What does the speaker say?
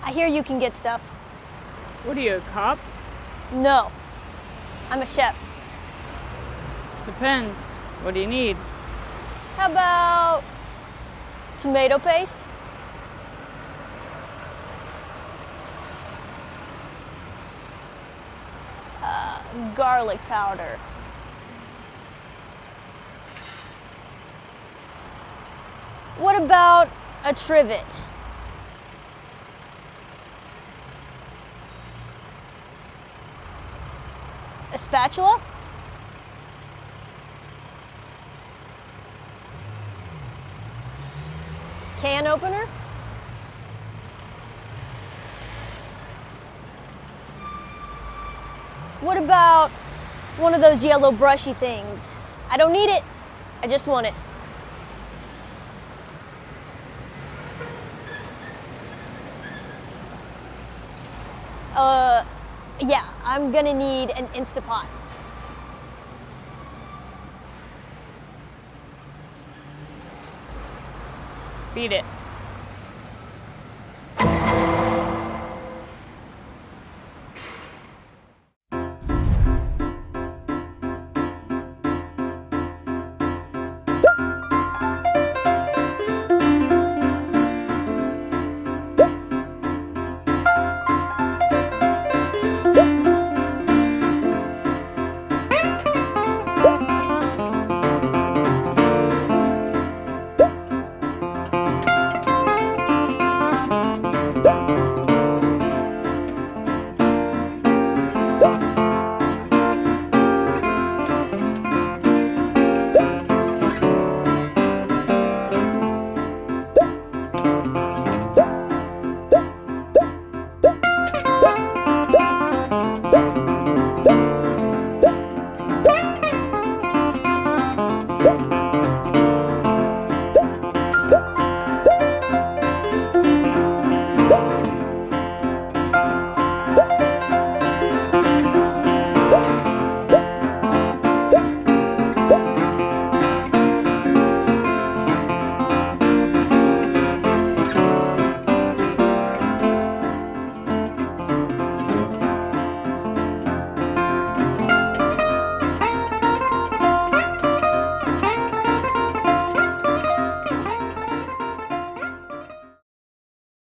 I hear you can get stuff. What are you, a cop? No, I'm a chef. Depends. What do you need? How about tomato paste? Garlic powder. What about a trivet? A spatula? Can opener? What about one of those yellow brushy things? I don't need it, I just want it. Yeah, I'm gonna need an Instapot. Beat it.